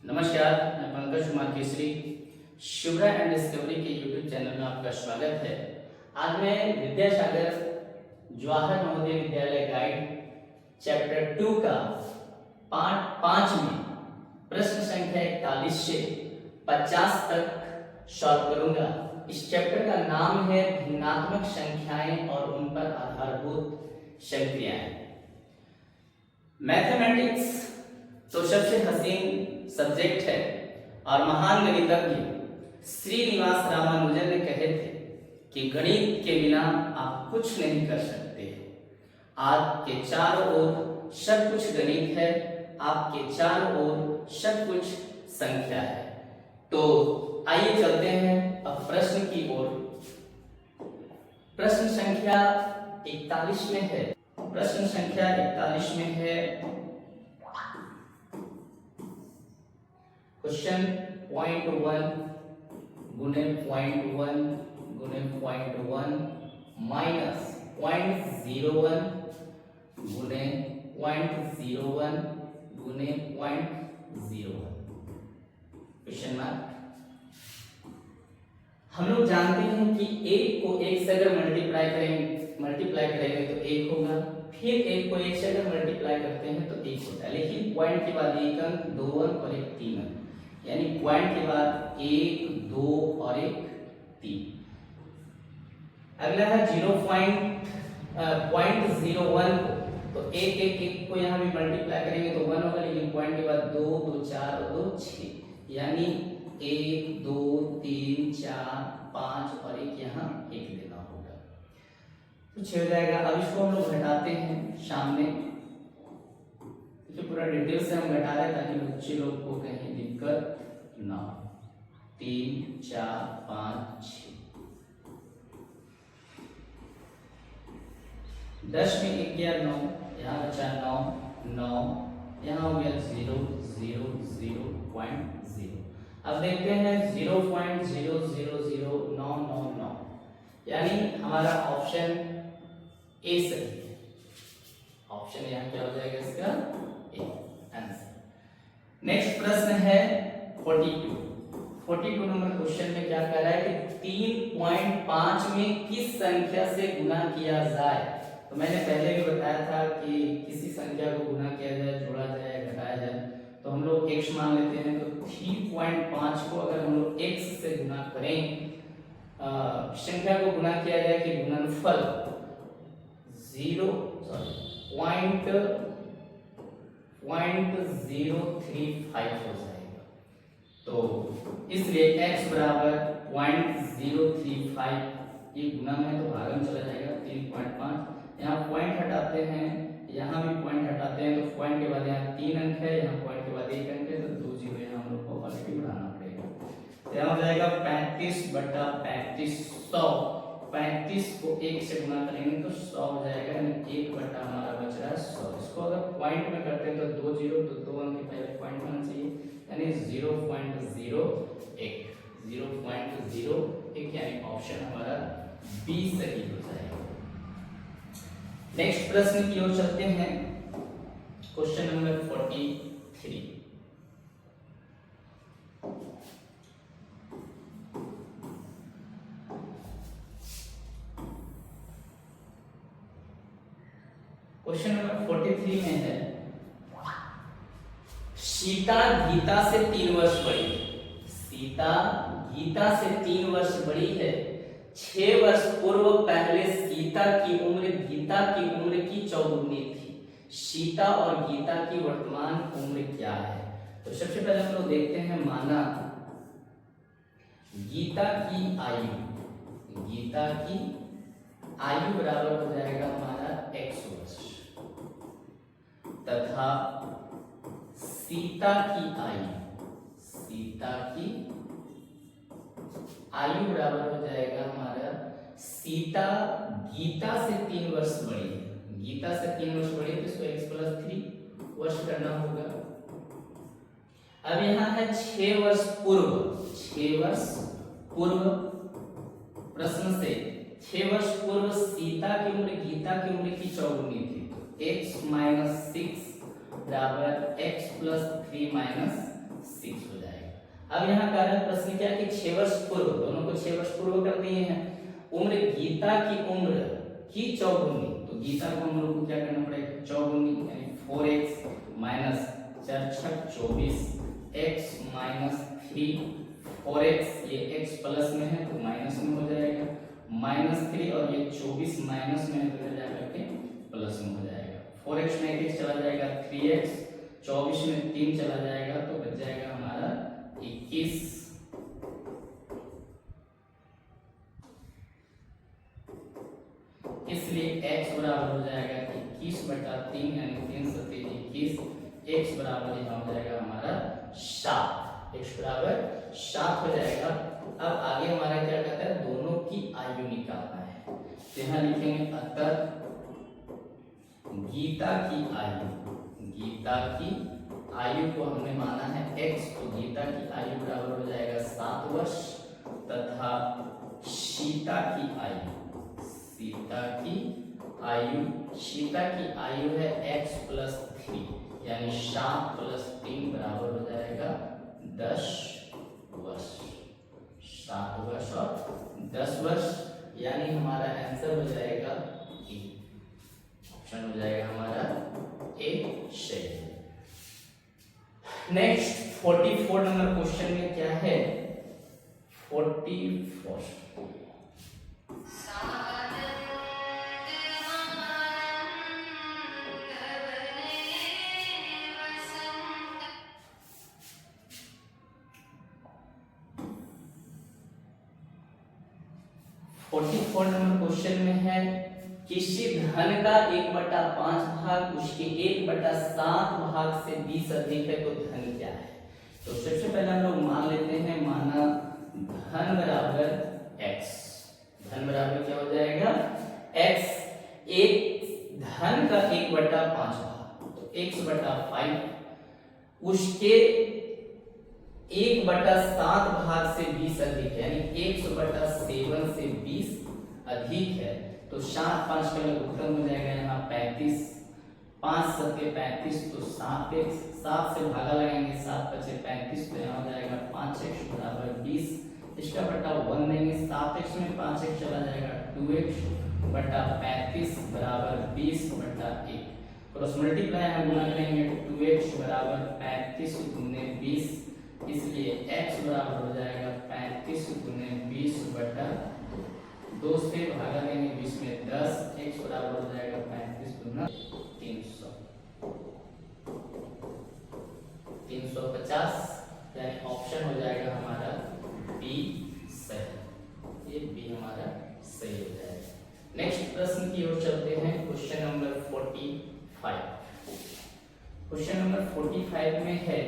नमस्कार, मैं Pankaj Kumar Kesari Shubhra and discovery के यूट्यूब चैनल में आपका स्वागत है। आज मैं विद्यासागर जवाहर नवोदय विद्यालय गाइड चैप्टर 2 का पार्ट 5 में प्रश्न संख्या 41 से 50 तक सॉल्व करूंगा। इस चैप्टर का नाम है भिन्नात्मक संख्याएं और उन पर आधारभूत संक्रियाएं। मैथमेटिक्स तो सबसे हसीन सब्जेक्ट है और महान गणितज्ञ श्रीनिवास रामानुजन ने कहे थे कि गणित के बिना आप कुछ नहीं कर सकते। आपके चारों ओर सब कुछ गणित है, आपके चारों ओर सब कुछ संख्या है। तो आइए चलते हैं अब प्रश्न की ओर। प्रश्न संख्या 41 में है। प्रश्न संख्या 41 में है क्वेश्चन 0.1 गुने 0.1 गुने 0.1 माइनस 0.01 गुने 0.01 गुने 0.01 क्वेश्चन मार्क। हम लोग जानते हैं कि एक को एक से अगर मल्टीप्लाई करेंगे तो एक होगा, फिर एक को एक से अगर मल्टीप्लाई करते हैं तो एक होता है, लेकिन पॉइंट के बाद एक अंक, दो अंक और एक तीन अंक, यानी पॉइंट के बाद 1, 2 और 1 3। अगला है 0.01 को, तो एक को यहाँ भी मल्टीप्लाई करेंगे तो 1 होगा, लेकिन पॉइंट के बाद 2, 2 4 और 2 6, यानी 1, 2, 3, 4, 5 और 1 यहाँ 1 देना होगा, तो 6 हो जाएगा। अब इसको हम लोग घटाते हैं सामने, पूरा डिटेल से हम घटा रहे हैं ताकि बच्चे लोग को कहीं दिक्कत ना हो। 3, 4, 5, 6, 10 में 1 गया 9, यहाँ बचा 9, यहाँ हो गया 0, 0, 0.0। अब देखते हैं 0.000999, यानी हमारा ऑप्शन ए सही है। ऑप्शन यहाँ क्या हो जाएगा इसका आंसर। नेक्स्ट प्रश्न है 42 नंबर क्वेश्चन में क्या कह रहा है कि 3.5 में किस संख्या से गुणा किया जाए। तो मैंने पहले भी बताया था कि किसी संख्या को गुणा किया जाए, जोड़ा जाए, घटाया जाए, तो हम लोग x मान लेते हैं। तो 3.5 को अगर हम लोग x से गुणा करें, संख्या को गुणा किया जाए कि गुणनफल 0.035 हो जाएगा। तो इसलिए x बराबर 0.035, ये गुणा में तो भागम चला जाएगा 3.5, यहाँ पॉइंट हटाते हैं, यहाँ भी पॉइंट हटाते हैं, तो पॉइंट के बाद यहाँ 3 अंक है, यहाँ पॉइंट के बाद 1 अंक है, तो 2 0 यहाँ हम लोग को ऑलरेडी बढ़ाना पड़ेगा। यहाँ हो जाएगा 35/3500। 35 को 1 से गुणा करेंगे तो 100 हो जाएगा, यानी 1 बटा हमारा बच रहा है 100। इसको अगर पॉइंट में करते हैं तो 2 0, तो 2 अंक के पहले पॉइंट होना चाहिए, यानी 0.01, यानी ऑप्शन हमारा बी सही हो जाएगा। नेक्स्ट प्रश्न की ओर चलते हैं। Question number 43। क्वेश्चन नंबर 43 में है सीता गीता से 3 वर्ष बड़ी है। सीता गीता से 3 वर्ष बड़ी है। 6 वर्ष पूर्व पहले सीता की उम्र गीता की उम्र की चौगुनी थी। सीता और गीता की वर्तमान उम्र क्या है। तो सबसे पहले हम लोग देखते हैं माना गीता की आयु बराबर हो जाएगा हमारा x वर्ष, तथा सीता की आयु बराबर हो जाएगा हमारा, सीता गीता से 3 वर्ष बड़ी है। गीता से 3 वर्ष बड़ी है तो इसको x + 3 वर्ष करना होगा। अब यहाँ है 6 वर्ष पूर्व प्रश्न से 6 वर्ष पूर्व सीता की उम्र गीता की उम्र की चौगुनी थी। तो x - 6 बराबर x + 3 - 6 हो जाएगा। अब यहाँ कारण प्रश्न क्या कि 6 वर्ष पूर्व, दोनों को 6 वर्ष पूर्व कर दिए हैं। उम्र गीता की उम्र की चौगुनी, तो गीता की उम्र को क्या करना पड़ेगा, चौगुनी, यानी 4x minus 4 6 24 x minus 3 4x, ये x प्लस में है तो माइनस में हो जाएगा, माइनस 3 और ये 24 माइनस में है तो जाकर के प्लस में हो जाएगा। 4x में 1 चला जाएगा, 3x, 24 में 3 चला जाएगा तो बच जाएगा हमारा 21। इसलिए x बराबर हो जाएगा 21/3 यानी 3 7 21, x बराबर यहाँ हो जाएगा हमारा 7, x बराबर 7 हो जाएगा। अब आगे हमारा क्या कहता है, दोनों की आयु निकालना है, तो यहाँ लिखेंगे अतः गीता की आयु, गीता की आयु को हमने माना है x, तो गीता की आयु बराबर हो जाएगा 7 वर्ष, तथा सीता की आयु, सीता की आयु, सीता की आयु है x प्लस 3 यानी 7 प्लस 3 बराबर हो जाएगा 10 वर्ष, 7 वर्ष और 10 वर्ष, यानी हमारा आंसर हो जाएगा ए, ऑप्शन हो जाएगा हमारा ए सही। नेक्स्ट 44 नंबर क्वेश्चन में क्या है, 44 44 नंबर क्वेश्चन में है, किसी धन का 1/5 भाग उसके 1/7 भाग से 20 अधिक है तो धन क्या है। तो सबसे पहले हम लोग मान लेते हैं, माना धन बराबर x, धन बराबर क्या हो जाएगा x, एक धन का 1/5 भाग तो x/5 उसके 1/7 भाग से 20 अधिक है, यानी 1/7 से 20 अधिक है, तो 7 5 का उत्तर हो जाएगा यहाँ 35, 5 7 35 तो 7x, 7 से भागा लगाएंगे 7 बचे 35 तो यहाँ हो जाएगा 5x बराबर 20, इसका बटा 1 देंगे, 7x में 5x चला जाएगा 2x बटा 35 बराबर 20/1, क्रॉस मल्टीप्लाई हम गुणा करेंगे 2x बराबर 35 गुने 20, इसलिए x बराबर हो जाएगा 35 गुने 20/2 से भागा देंगे 20 में 10, x बराबर हो जाएगा 35 गुना 300, 350, यानी ऑप्शन हो जाएगा हमारा बी सही, ये बी हमारा सही हो जाएगा। नेक्स्ट प्रश्न की ओर चलते हैं, क्वेश्चन नंबर 45। क्वेश्चन नंबर 45 में है,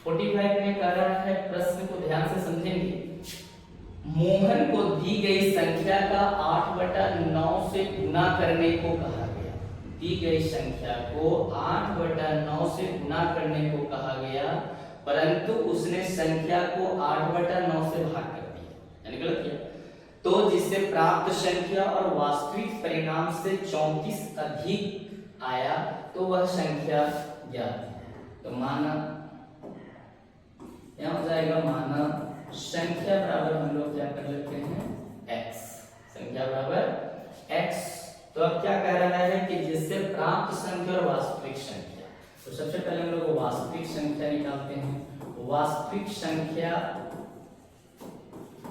में कह रहा है, प्रश्न को ध्यान से समझेंगे, मोहन को दी गई संख्या का 8/9 से गुना करने को कहा गया, दी गई संख्या को 8/9 से गुना करने को कहा गया, परंतु उसने संख्या को 8/9 से भाग कर दिया, यानी गलत किया, तो जिससे प्राप्त संख्या और वास्तविक परिणाम से 34 अधिक आया तो वह संख्या ज्ञात है। तो माना यहाँ हो जाएगा, माना संख्या बराबर हम लोग क्या कर लेते हैं x, संख्या बराबर x, तो अब क्या कह रहा है कि जिससे प्राप्त संख्या और वास्तविक संख्या, तो सबसे पहले हम लोग वास्तविक संख्या निकालते हैं, वास्तविक संख्या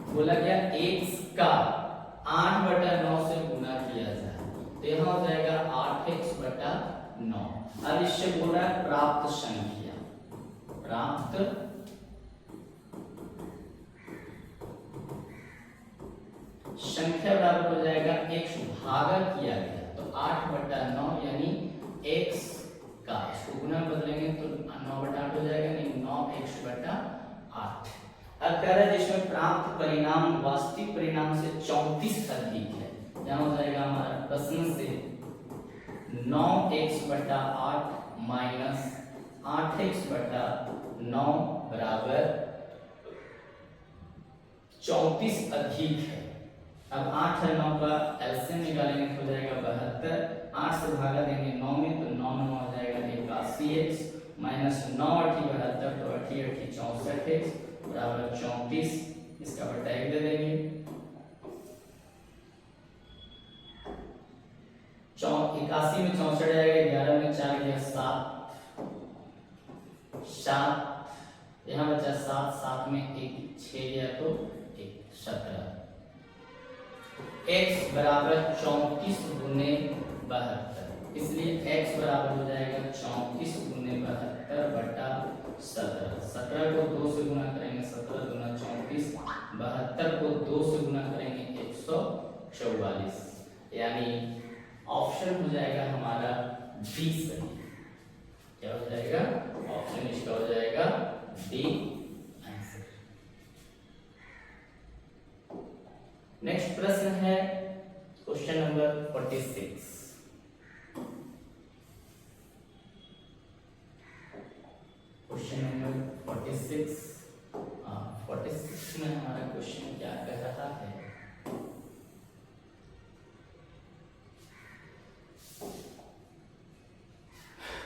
बोला गया x का 8/9 से गुना किया जाए, तो यहाँ हो जाएगा 8x/9। अब इससे बोला प्राप्त संख्या, प्राप्त संख्या बराबर हो जाएगा x भागा किया गया, तो 8/9 यानी x का, इसको गुना बदलेंगे तो 9/8 हो जाएगा, यानी 9x/8। अब कह रहा है जिसमें प्राप्त परिणाम वास्तविक परिणाम से 34 अधिक है, यहाँ हो जाएगा हमारा प्रश्न से 9x/8 माइनस 8x/9 बराबर 34 अधिक है। अब 8 और 9 का एलसीएम निकालेंगे तो हो जाएगा 72, 8 से भागा देंगे 9 में, तो 9 में हो जाएगा 81x माइनस 9 8 72, तो 8 8 64x बराबर 34, इसका बटा 1 दे देंगे। 81 में 64 जाएगा, 11 में 4 गया 7, 7 यहाँ बचा 7, 7 में 1 6 गया तो 1 17, x बराबर 34 गुने 72, इसलिए x बराबर हो जाएगा 34 गुने 72 बटा 17। 17 को 2 से गुना करेंगे 17 गुना 34, 72 को 2 से गुना करेंगे 144, यानी ऑप्शन हो जाएगा हमारा डी सही। क्या हो जाएगा? ऑप्शन इसका हो जाएगा डी आंसर। नेक्स्ट प्रश्न है क्वेश्चन नंबर 46। क्वेश्चन नंबर 46 में हमारा क्वेश्चन क्या कह रहा है?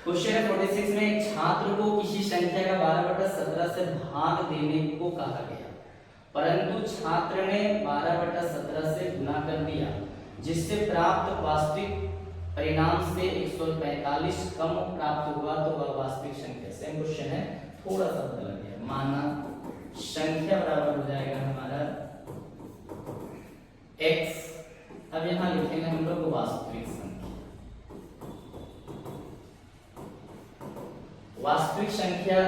क्वेश्चन 46 में एक छात्र को किसी संख्या का 12/17 से भाग देने को कहा गया, परंतु छात्र ने 12/17 से गुणा कर दिया, जिससे प्राप्त वास्तविक परिणाम से 145 कम प्राप्त हुआ, तो वह वास्तविक संख्या। सेम क्वेश्चन है, थोड़ा सा बदल गया। माना संख्या बराबर हो जाएगा हमारा x, अब यहां लिखेंगे हम लोग वास्तविक संख्या। वास्तविक संख्या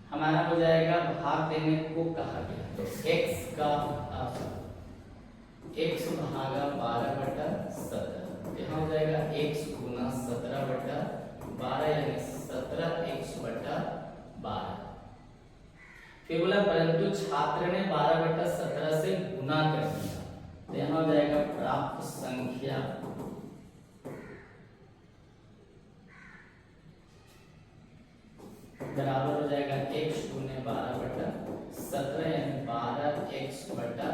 हमारा हो जाएगा भाग देने को कहा गया, तो x का x भागा 12/17, यहाँ हो जाएगा x गुना 17/12 यानी 17x/12। फिर बोला परंतु छात्र ने 12/17 से गुना कर दिया, तो यहाँ हो जाएगा प्राप्त संख्या बराबर हो जाएगा x गुने 12/17 यानी 12x/17।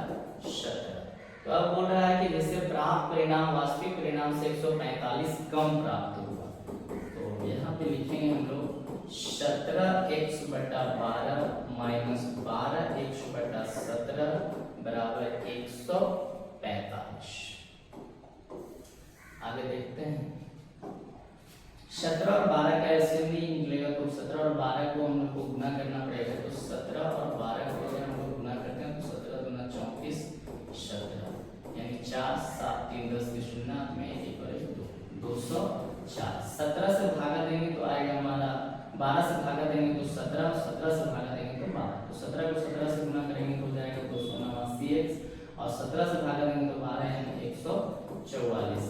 तो अब बोल रहा है कि जैसे प्राप्त परिणाम वास्तविक परिणाम से 145 कम प्राप्त हुआ, तो यहाँ पे लिखेंगे हम लोग 17x/12 माइनस 12x/17 बराबर 145। आगे देखते हैं। 17 और 12 का ऐसे नहीं निकलेगा, तो 17 और 12 को हम लोग को गुना करना पड़ेगा, तो 17 और 12 को अगर हम लोग गुना करते हैं तो 17 दूना 34 17 यानी 4 7 3 10 की शून्य में 1 और 204। 17 से भागा देंगे तो आएगा हमारा, 12 से भागा देंगे तो 17 और 17 से भागा देंगे तो 12, तो 17 को 17 से गुना करेंगे तो हो जाएगा 289x, और 17 से भागा देंगे तो 12 यानी 144x,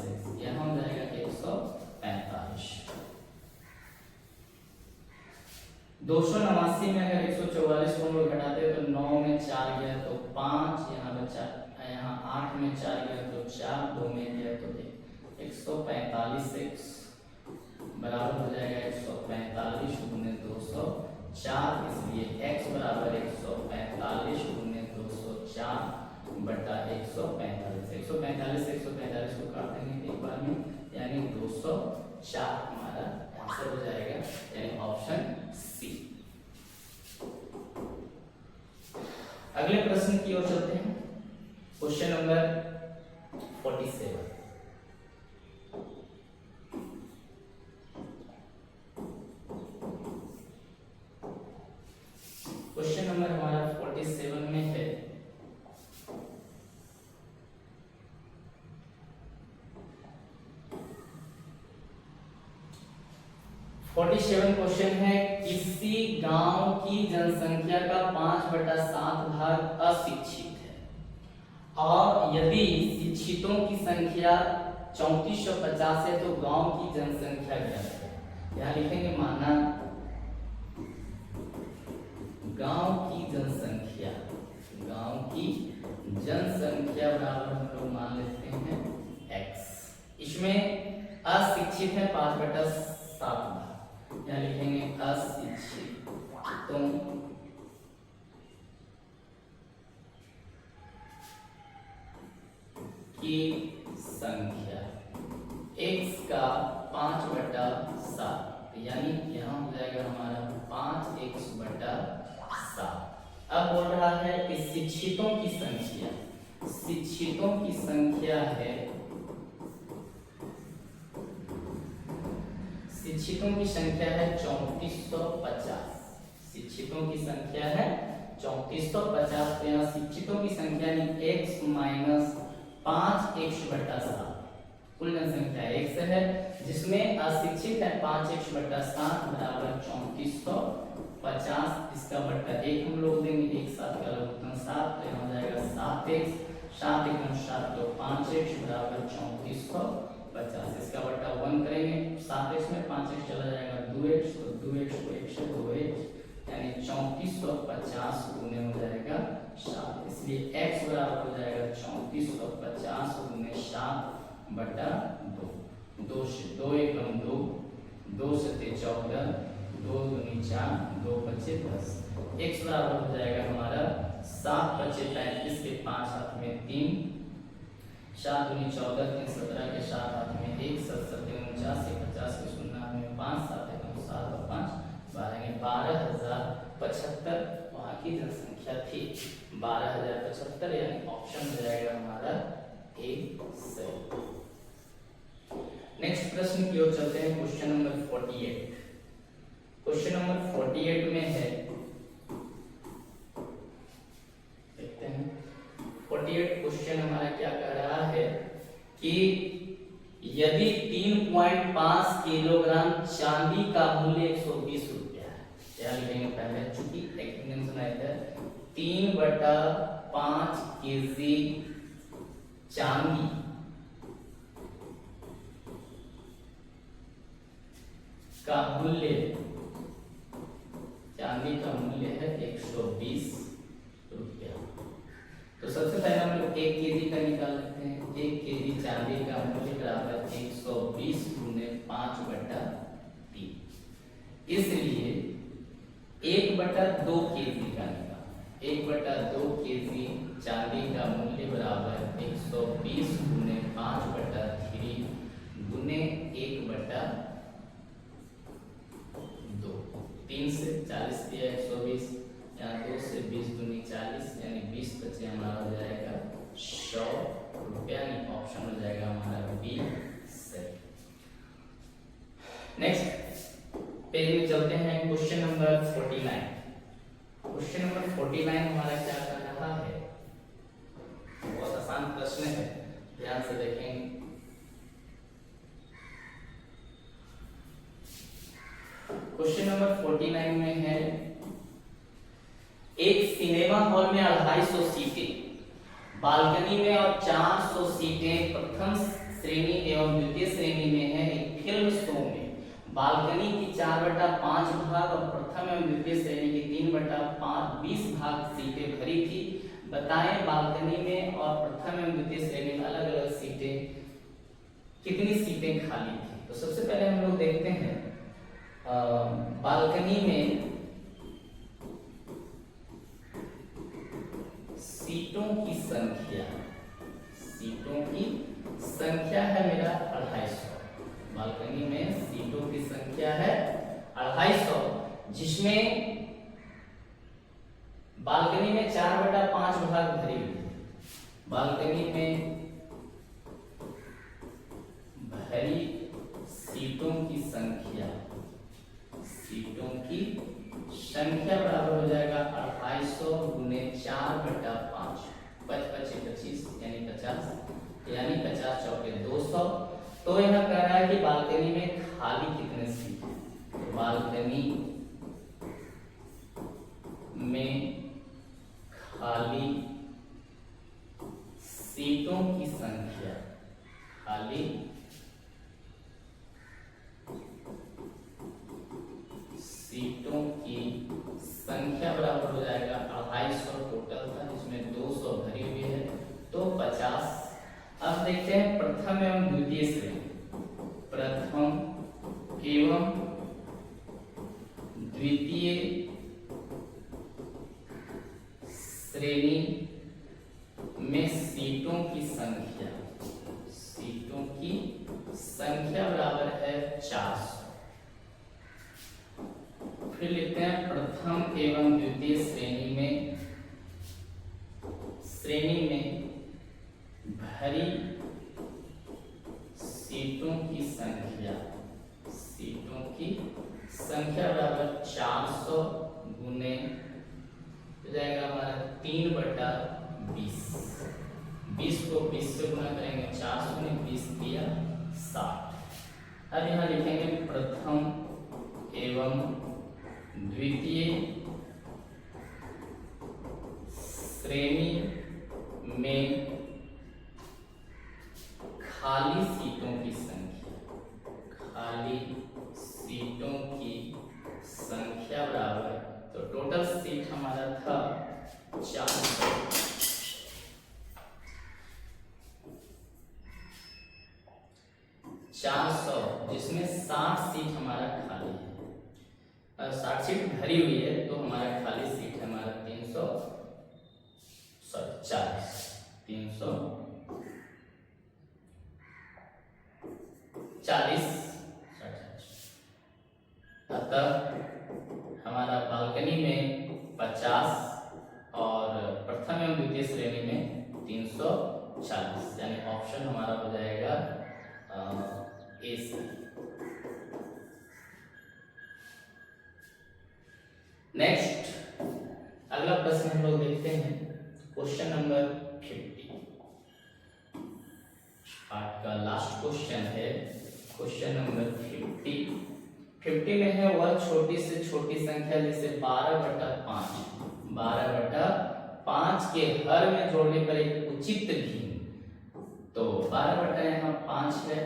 यहाँ हो जाएगा 145। 289 में अगर 144 को हम लोग घटाते हैं तो 9 में 4 गया तो 5, यहाँ बचा, यहाँ 8 में 4 गया तो 4, 2 में गया तो 145x बराबर हो जाएगा 145 गुने 204, इसलिए x बराबर 145 गुने 204 बटा 145। 145 से 145 को काट देंगे एक बार में, यानी 204 हमारा आंसर हो जाएगा, यानी ऑप्शन सी। अगले प्रश्न की ओर चलते हैं। Question number 47। क्वेश्चन नंबर हमारा 47 में है, क्वेश्चन है किसी गांव की जनसंख्या का 5/7 भाग अशिक्षित है, और यदि शिक्षितों की संख्या 3450 है तो गांव की जनसंख्या क्या है। यहाँ लिखेंगे माना गांव की जनसंख्या बराबर हम लोग मान लेते हैं x, इसमें अशिक्षित है 5/7 भाग, यहाँ लिखेंगे अशिक्षितों की संख्या x का 5/7, यानी यहाँ हो जाएगा हमारा 5x/7। अब बोल रहा है कि शिक्षितों की संख्या है 3450। शिक्षितों की संख्या है 3450। तो यहाँ शिक्षितों की संख्या यानी x माइनस 5x/7, कुल जनसंख्या x है, जिसमें अशिक्षित है 5x/7 बराबर 3450। इसका बट्टा 1 हम लोग देंगे, एक साथ का लघुत्तम 7, तो यहाँ हो जाएगा 7x, 7 × 7 तो 5x बराबर 3450। इसका बट्टा 1 करेंगे, 7x में 5x चला जाएगा 2x, तो 2x को 1 से 2x, यानी 3450 गुने हो जाएगा 7। इसलिए x बराबर हो जाएगा 3450 गुने 7/2। 2 से 2 एकम 2, 2 से 14, 2 दूनी 4, 2 बचे 10। x बराबर हो जाएगा हमारा 7 बचे 35 के 5 हाथ में 3, 7 दूनी 14, 3 17 के 7 हाथ में 1, 7 7 49 से 50 के 0 में 5, 7 एकम 7 और 5 12,075 वहाँ की जनसंख्या थी। 12,075 यानी ऑप्शन हो जाएगा हमारा ए सही। नेक्स्ट प्रश्न की ओर चलते हैं। Question number 48। क्वेश्चन नंबर 48 में है, देखते हैं 48 क्वेश्चन हमारा क्या कह रहा है कि यदि 3.5 किलोग्राम चांदी का मूल्य 120 रुपया है, क्या लिखेंगे पहले, चूंकि एक्सप्लेनेशन आया था 3/5 केजी चांदी का मूल्य है 120 रुपया। तो सबसे पहले हम लोग 1 केजी का निकाल लेते हैं। 1 केजी चांदी का मूल्य बराबर 120 गुने 5/3, इसलिए 1/2 केजी का निकाल। 1/2 केजी चांदी का मूल्य बराबर 120 गुने 5/3 गुने 1/2। 3 से 40 दिया 120, यहाँ 2 से 20 दूनी 40, यानी 20 बचे हमारा हो जाएगा 100 रुपया, ऑप्शन हो जाएगा हमारा बी सही। नेक्स्ट पेज में चलते हैं। Question number 49। क्वेश्चन नंबर 49 हमारा क्या कर रहा है, बहुत आसान प्रश्न है, ध्यान से देखेंगे। क्वेश्चन नंबर 49 में है, एक सिनेमा हॉल में 250 सीटें, बालकनी में और 400 सीटें प्रथम श्रेणी एवं द्वितीय श्रेणी में है। एक फिल्म शो में बालकनी की 4/5 भाग और प्रथम एवं द्वितीय श्रेणी की 3/5 20 भाग सीटें भरी थी। बताएं बालकनी में और प्रथम एवं द्वितीय श्रेणी में अलग अलग सीटें, कितनी सीटें खाली थी। तो सबसे पहले हम लोग देखते हैं बालकनी में सीटों की संख्या है मेरा 250। बालकनी में सीटों की संख्या है 250, जिसमें बालकनी में 4/5 भाग भरी हुई। बालकनी में भरी सीटों की संख्या बराबर हो जाएगा 250 गुने 4/5, 25 यानी 50, यानी 50 चौके 200। तो यहाँ कह रहा है कि बालकनी में खाली कितने सीट है। तो बालकनी में खाली सीटों की संख्या, खाली सीटों की संख्या बराबर हो जाएगा 250 टोटल था, जिसमें 200 भरी हुई है, तो 50। अब देखते हैं प्रथम एवं द्वितीय श्रेणी। प्रथम एवं द्वितीय श्रेणी में सीटों की संख्या संख्या बराबर है 400। फिर लिखते हैं प्रथम एवं द्वितीय श्रेणी में भरी सीटों की संख्या बराबर 400 गुने हो जाएगा हमारा 3/20। 20 को 20 से गुना करेंगे, 400 ने 20 दिया 60। अब यहाँ लिखेंगे प्रथम एवं द्वितीय श्रेणी में खाली सीटों की संख्या बराबर, तो टोटल सीट हमारा था 400। जिसमें 60 सीट हमारा खाली है, 60 सीट भरी हुई है, तो हमारा खाली सीट है हमारा 340। अतः हमारा बालकनी में 50 और प्रथम एवं द्वितीय श्रेणी में 340, यानी ऑप्शन हमारा हो जाएगा ए सी। नेक्स्ट अगला प्रश्न हम लोग देखते हैं, क्वेश्चन नंबर 50। पार्ट का लास्ट क्वेश्चन है क्वेश्चन नंबर 50। 50 में है वह छोटी से छोटी संख्या जिसे 12/5 के हर में जोड़ने पर एक उचित भिन्न, तो 12 यहाँ 5 है,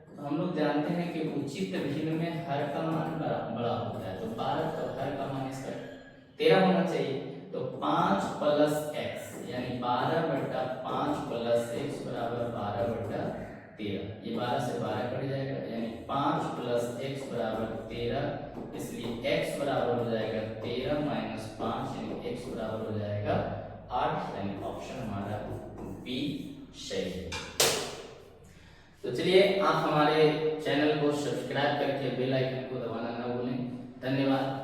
तो हम लोग जानते हैं कि उचित भिन्न में हर का मान बड़ा होता है, तो 12 का हर का मान इसका 13 होना चाहिए, तो 5 + x यानी 12/5 + x बराबर 12/13। ये 12 से 12 कट जाएगा, यानी 5 + x बराबर 13, इसलिए x बराबर हो जाएगा 13 - 5, यानी x बराबर हो जाएगा 8, यानी ऑप्शन हमारा बी सही है। तो चलिए आप हमारे चैनल को सब्सक्राइब करके बेल आइकन को दबाना ना भूलें। धन्यवाद।